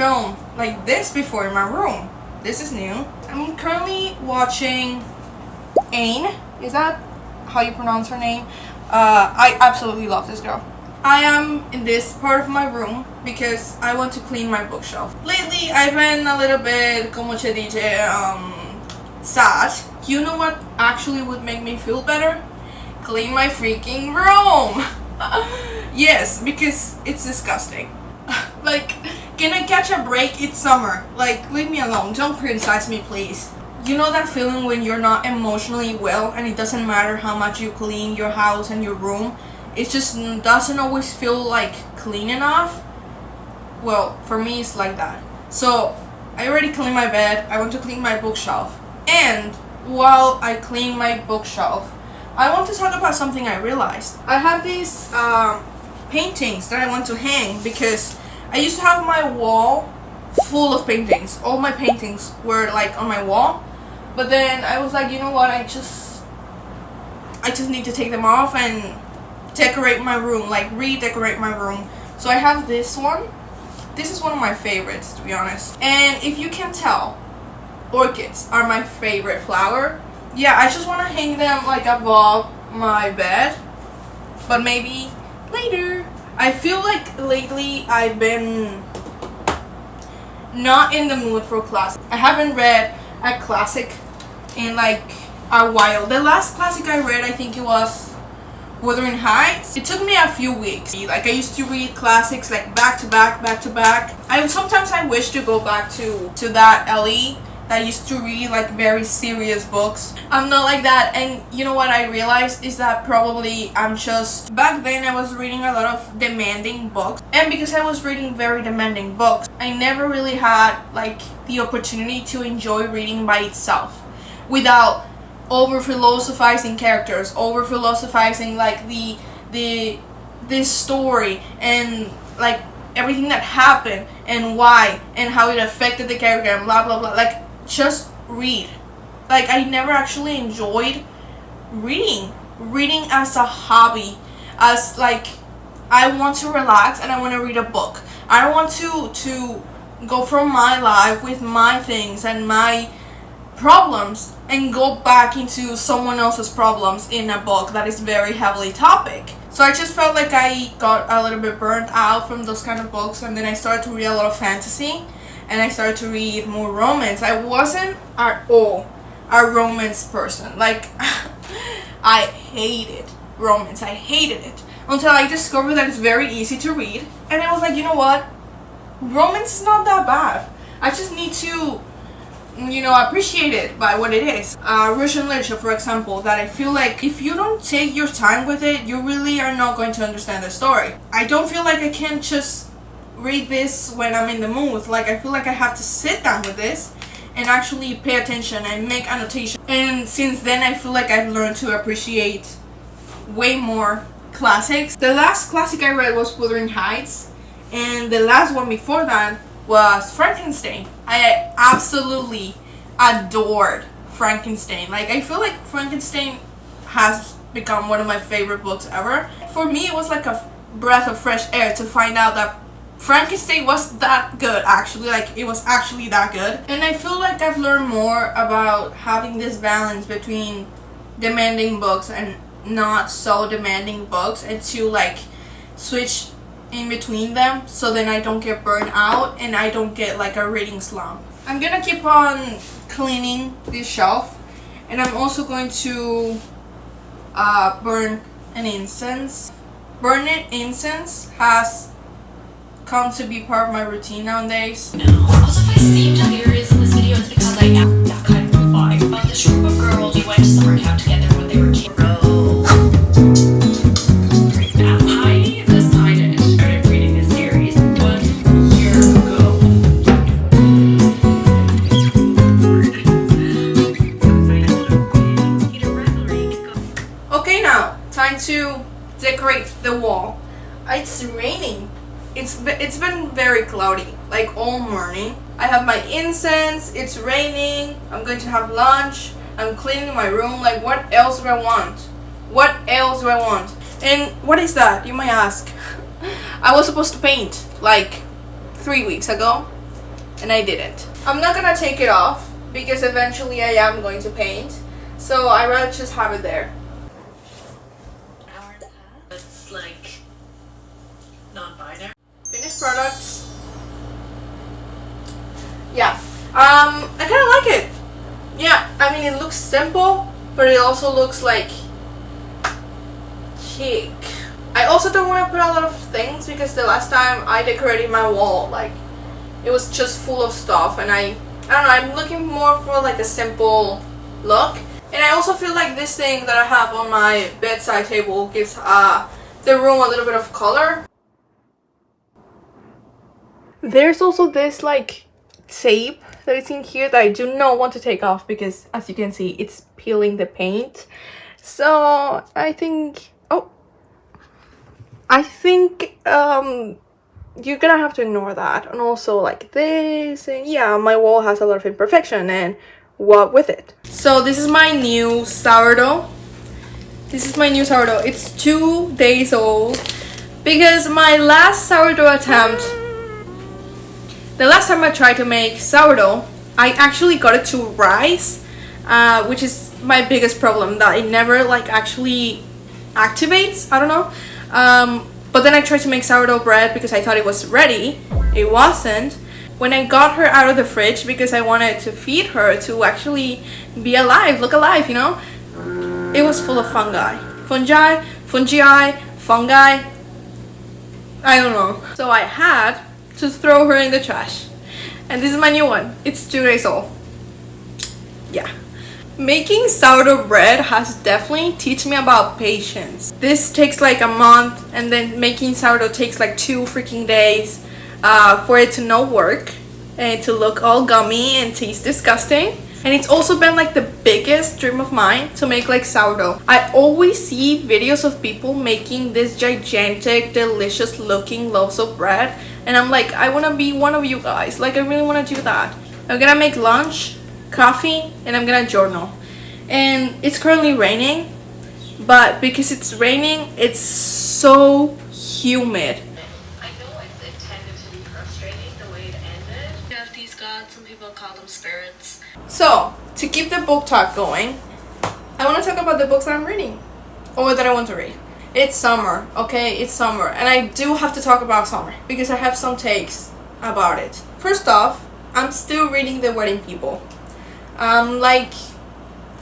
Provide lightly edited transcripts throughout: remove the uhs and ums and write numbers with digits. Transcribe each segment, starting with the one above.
film like this before in my room. This is new. I'm currently watching Ain. Is that how you pronounce her name? I absolutely love this girl. I am in this part of my room because I want to clean my bookshelf. Lately, I've been a little bit, como se dice, sad. You know what actually would make me feel better? Clean my freaking room! Yes, because it's disgusting. Like, can I catch a break? It's summer. Like, leave me alone. Don't criticize me, please. You know that feeling when you're not emotionally well and it doesn't matter how much you clean your house and your room? It just doesn't always feel like clean enough. Well, for me it's like that. So I already cleaned my bed. I want to clean my bookshelf. And while I clean my bookshelf, I want to talk about something I realized. I have these paintings that I want to hang because I used to have my wall full of paintings. All my paintings were like on my wall. But then I was like, you know what, I just need to take them off and decorate my room, like redecorate my room. So I have this one. This is one of my favorites, to be honest. And if you can tell, orchids are my favorite flower. Yeah, I just want to hang them like above my bed, but maybe later. I feel like lately I've been not in the mood for classic. I haven't read a classic in like a while. The last classic I read, I think it was Wuthering Heights. It took me a few weeks. Like, I used to read classics like back to back. Sometimes I wish to go back to that Ellie that used to read like very serious books. I'm not like that, and you know what I realized is that probably I'm just, back then I was reading a lot of demanding books, and because I was reading very demanding books, I never really had like the opportunity to enjoy reading by itself without over philosophizing characters, over philosophizing like this story and like everything that happened and why and how it affected the character and blah blah blah. Like, just read. Like, I never actually enjoyed reading as a hobby, as like I want to relax and I want to read a book. I don't want to go from my life with my things and my problems and go back into someone else's problems in a book that is very heavily topic. So I just felt like I got a little bit burnt out from those kind of books, and then I started to read a lot of fantasy and I started to read more romance. I wasn't at all a romance person. Like, I hated romance. I hated it until I discovered that it's very easy to read, and I was like, you know what? Romance is not that bad. I just need to, you know, appreciate it by what it is. Russian literature, for example, that I feel like if you don't take your time with it, you really are not going to understand the story. I don't feel like I can just read this when I'm in the mood. Like, I feel like I have to sit down with this and actually pay attention and make annotations. And since then, I feel like I've learned to appreciate way more classics. The last classic I read was Wuthering Heights, and the last one before that was Frankenstein. I absolutely adored Frankenstein. Like, I feel like Frankenstein has become one of my favorite books ever. For me, it was like a breath of fresh air to find out that Frankenstein was that good, actually. Like, it was actually that good. And I feel like I've learned more about having this balance between demanding books and not so demanding books, and to like switch in between them, so then I don't get burned out and I don't get like a reading slump. I'm gonna keep on cleaning this shelf, and I'm also going to burn an incense. Burning incense has come to be part of my routine nowadays. No. Also, if I seem delirious in this video, it's because I am that kind of vibe. About this group of girls, we went to summer camp together when they were kids. I decided to start reading this series 1 year ago. Okay, now time to decorate the wall. It's raining. It's been very cloudy, like all morning. I have my incense, it's raining, I'm going to have lunch, I'm cleaning my room. Like, what else do I want? What else do I want? And what is that, you might ask? I was supposed to paint like 3 weeks ago, and I didn't. I'm not gonna take it off because eventually I am going to paint, so I rather just have it there. Hour and a half. It's like non-binary. Finished products. Yeah. I kind of like it. Yeah, I mean it looks simple, but it also looks like chic. I also don't want to put a lot of things because the last time I decorated my wall, like, it was just full of stuff, and I don't know, I'm looking more for like a simple look. And I also feel like this thing that I have on my bedside table gives the room a little bit of color. There's also this like tape that is in here that I do not want to take off because, as you can see, it's peeling the paint. So I think you're gonna have to ignore that. And also like this, and yeah, my wall has a lot of imperfection, and what with it. So this is my new sourdough. It's 2 days old because my last sourdough attempt, the last time I tried to make sourdough, I actually got it to rise, which is my biggest problem, that it never like actually activates. I don't know. But then I tried to make sourdough bread because I thought it was ready. It wasn't. When I got her out of the fridge because I wanted to feed her to actually be alive, look alive, you know, it was full of fungi. Fungi. I don't know. So I had to throw her in the trash. And this is my new one. It's 2 days old. Yeah. Making sourdough bread has definitely taught me about patience. This takes like a month, and then making sourdough takes like 2 freaking days for it to not work and to look all gummy and taste disgusting. And it's also been like the biggest dream of mine to make like sourdough. I always see videos of people making this gigantic, delicious looking loaves of bread, and I'm like, I want to be one of you guys. Like, I really want to do that. I'm gonna make lunch, coffee, and I'm gonna journal. And it's currently raining, but because it's raining, it's so humid. I know it's intended to be frustrating the way it ended. You have these gods, some people call them spirits. So, to keep the book talk going, I want to talk about the books that I'm reading, or that I want to read. It's summer, okay? It's summer, and I do have to talk about summer because I have some takes about it. First off, I'm still reading The Wedding People. I'm like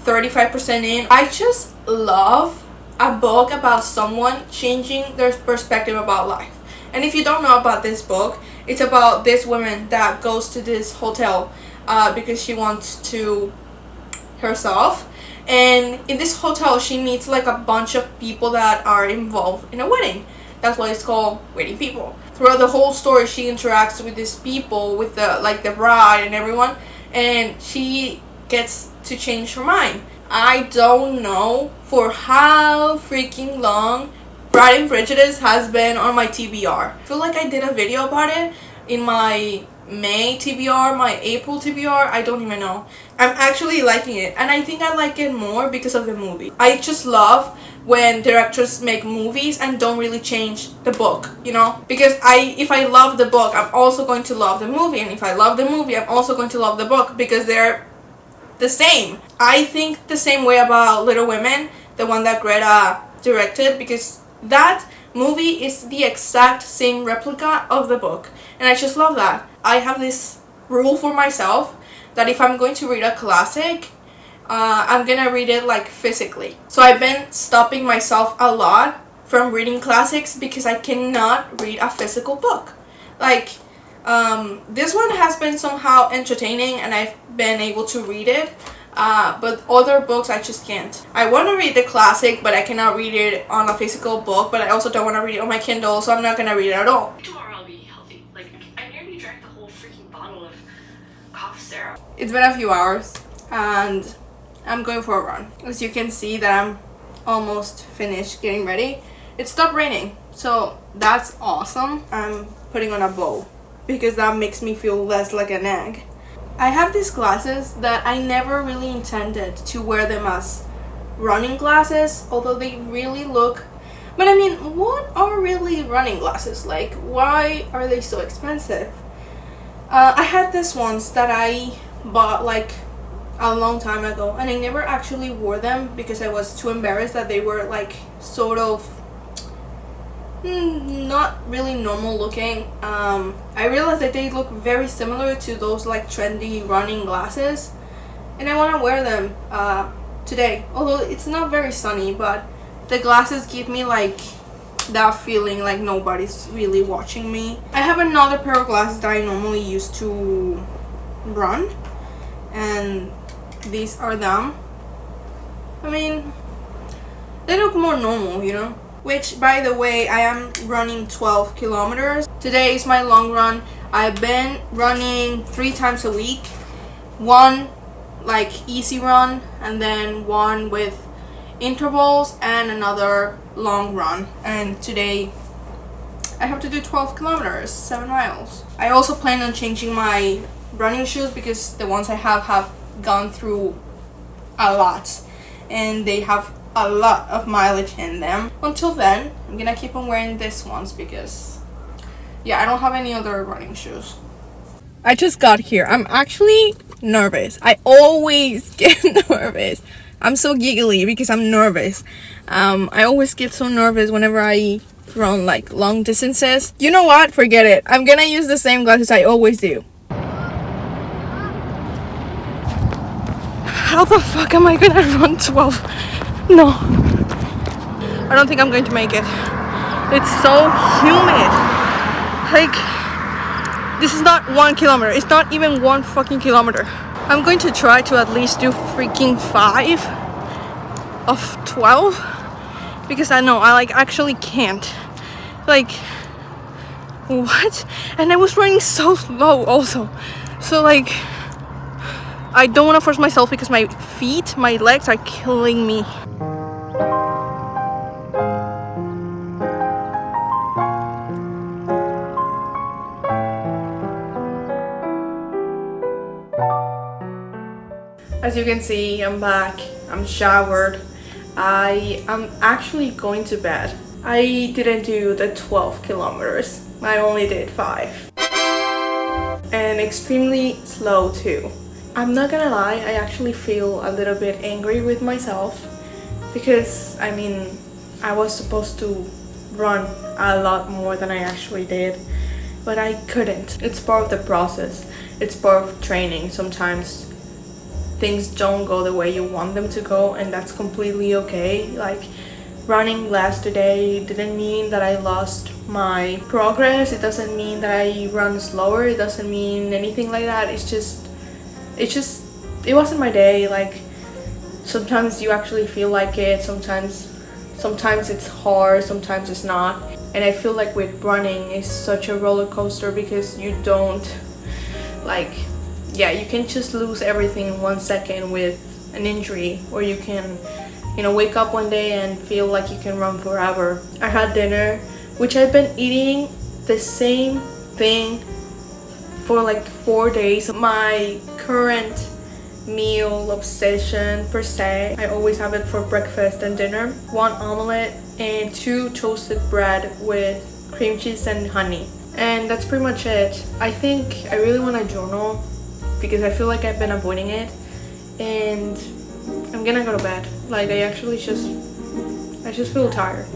35% in. I just love a book about someone changing their perspective about life. And if you don't know about this book, it's about this woman that goes to this hotel because she wants to herself. And in this hotel, she meets like a bunch of people that are involved in a wedding. That's why it's called Wedding People. Throughout the whole story, she interacts with these people, with the bride and everyone, and she gets to change her mind. I don't know for how freaking long Pride and Prejudice has been on my TBR. I feel like I did a video about it in my May TBR, my April TBR, I don't even know. I'm actually liking it, and I think I like it more because of the movie. I just love when directors make movies and don't really change the book, you know? Because if I love the book, I'm also going to love the movie, and if I love the movie, I'm also going to love the book because they're the same. I think the same way about Little Women, the one that Greta directed, because that movie is the exact same replica of the book, and I just love that. I have this rule for myself that if I'm going to read a classic, I'm gonna read it like physically. So I've been stopping myself a lot from reading classics because I cannot read a physical book. Like, this one has been somehow entertaining and I've been able to read it, but other books I just can't. I want to read the classic, but I cannot read it on a physical book, but I also don't want to read it on my Kindle, so I'm not gonna read it at all. Tomorrow I'll be healthy. Like, I nearly drank the whole freaking bottle of cough syrup. It's been a few hours and I'm going for a run. As you can see that I'm almost finished getting ready. It stopped raining, so that's awesome. I'm putting on a bow because that makes me feel less like an egg. I have these glasses that I never really intended to wear them as running glasses, although they really look, but I mean, what are really running glasses? Like, why are they so expensive? I had this ones that I bought like a long time ago, and I never actually wore them because I was too embarrassed that they were like sort of not really normal looking. I realized that they look very similar to those like trendy running glasses, and I want to wear them today, although it's not very sunny, but the glasses give me like that feeling like nobody's really watching me. I have another pair of glasses that I normally use to run, and these are them. I mean, they look more normal, you know? Which, by the way, I am running 12 kilometers. Today is my long run. I've been running 3 times a week. One like easy run, and then one with intervals, and another long run. And today I have to do 12 kilometers, 7 miles. I also plan on changing my running shoes because the ones I have gone through a lot, and they have a lot of mileage in them. Until then, I'm gonna keep on wearing these ones because, yeah, I don't have any other running shoes. I just got here. I'm actually nervous. I always get nervous. I'm so giggly because I'm nervous. I always get so nervous whenever I run like long distances. You know what? Forget it. I'm gonna use the same glasses I always do. How the fuck am I gonna run 12? No. I don't think I'm going to make it. It's so humid. Like, this is not 1 kilometer. It's not even 1 fucking kilometer. I'm going to try to at least do freaking 5 of 12 because I know I like actually can't. Like, what? And I was running so slow also. So like, I don't want to force myself because my feet, my legs are killing me. As you can see, I'm back. I'm showered. I am actually going to bed. I didn't do the 12 kilometers. I only did 5. And extremely slow too. I'm not gonna lie, I actually feel a little bit angry with myself because, I mean, I was supposed to run a lot more than I actually did, but I couldn't. It's part of the process. It's part of training. Sometimes things don't go the way you want them to go, and that's completely okay. Like, running less today didn't mean that I lost my progress. It doesn't mean that I run slower. It doesn't mean anything like that. It wasn't my day. Like, sometimes you actually feel like it, sometimes it's hard, sometimes it's not. And I feel like with running is such a roller coaster because you don't, like, yeah, you can just lose everything in 1 second with an injury, or you can, you know, wake up one day and feel like you can run forever. I had dinner, which I've been eating the same thing for like 4 days. My current meal obsession per se, I always have it for breakfast and dinner. 1 omelette and 2 toasted bread with cream cheese and honey. And that's pretty much it. I think I really want to journal because I feel like I've been avoiding it, and I'm gonna go to bed. Like, I just feel tired.